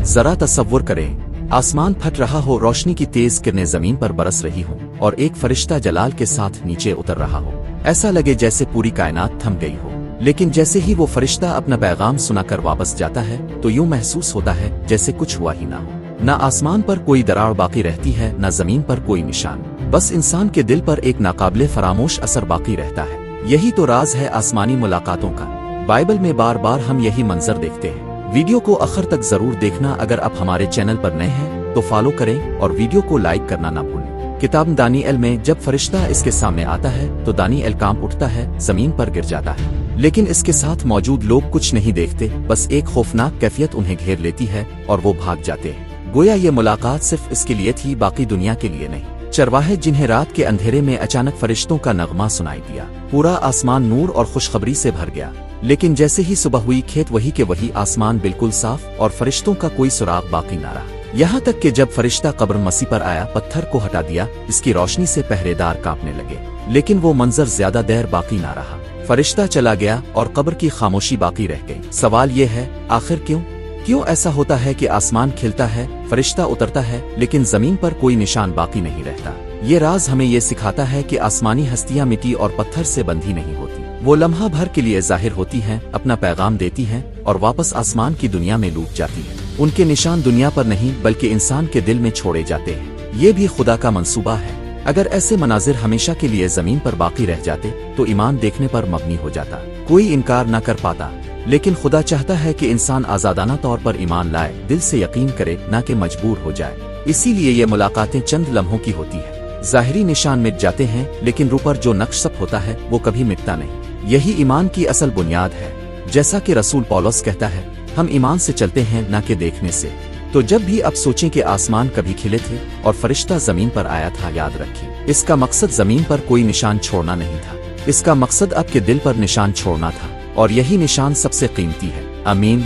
जरा तसव्वुर करें, आसमान फट रहा हो, रोशनी की तेज किरणें जमीन पर बरस रही हों और एक फरिश्ता जलाल के साथ नीचे उतर रहा हो। ऐसा लगे जैसे पूरी कायनात थम गई हो। लेकिन जैसे ही वो फरिश्ता अपना पैगाम सुनाकर वापस जाता है तो यूं महसूस होता है जैसे कुछ हुआ ही ना हो। न आसमान पर कोई दरार बाकी रहती है, न जमीन पर कोई निशान, बस इंसान के दिल पर एक नाकाबिले फरामोश असर बाकी रहता है। यही तो राज है आसमानी मुलाकातों का। बाइबल में बार बार हम यही मंजर देखते हैं। वीडियो को आखिर तक जरूर देखना। अगर आप हमारे चैनल पर नए हैं तो फॉलो करें और वीडियो को लाइक करना ना भूलें। किताब दानिएल में जब फरिश्ता इसके सामने आता है तो दानिएल कांप उठता है, जमीन पर गिर जाता है। लेकिन इसके साथ मौजूद लोग कुछ नहीं देखते, बस एक खौफनाक कैफियत उन्हें घेर लेती है और वो भाग जाते हैं। गोया ये मुलाकात सिर्फ इसके लिए थी, बाकी दुनिया के लिए नहीं। चरवाहे जिन्हें रात के अंधेरे में अचानक फरिश्तों का नगमा सुनाई दिया, पूरा आसमान नूर और खुशखबरी से भर गया। लेकिन जैसे ही सुबह हुई, खेत वही के वही, आसमान बिल्कुल साफ और फरिश्तों का कोई सुराग बाकी न रहा। यहाँ तक कि जब फरिश्ता कब्र मसी पर आया, पत्थर को हटा दिया, इसकी रोशनी से पहरेदार कांपने लगे। लेकिन वो मंजर ज्यादा देर बाकी ना रहा। फरिश्ता चला गया और कब्र की खामोशी बाकी रह गई। सवाल ये है, आखिर क्यों ऐसा होता है कि आसमान खिलता है, फरिश्ता उतरता है, लेकिन जमीन पर कोई निशान बाकी नहीं रहता? ये राज हमें ये सिखाता है कि आसमानी हस्तियां मिट्टी और पत्थर से बंधी नहीं होती। वो लम्हा भर के लिए जाहिर होती हैं, अपना पैगाम देती हैं और वापस आसमान की दुनिया में लूट जाती हैं। उनके निशान दुनिया पर नहीं बल्कि इंसान के दिल में छोड़े जाते हैं। ये भी खुदा का मंसूबा है। अगर ऐसे मनाजिर हमेशा के लिए जमीन पर बाकी रह जाते तो ईमान देखने पर मबनी हो जाता, कोई इनकार न कर पाता। लेकिन खुदा चाहता है कि इंसान आजादाना तौर पर ईमान लाए, दिल से यकीन करे, न कि मजबूर हो जाए। इसीलिए ये मुलाकातें चंद लम्हों की होती है। ज़ाहिरी निशान मिट जाते हैं, लेकिन रूह पर जो नक्श छप होता है वो कभी मिटता नहीं। यही ईमान की असल बुनियाद है। जैसा कि रसूल पौलुस कहता है, हम ईमान से चलते हैं न कि देखने से। तो जब भी आप सोचें कि आसमान कभी खिले थे और फरिश्ता जमीन पर आया था, याद रखें, इसका मकसद जमीन पर कोई निशान छोड़ना नहीं था। इसका मकसद आपके दिल पर निशान छोड़ना था, और यही निशान सबसे कीमती है। आमीन।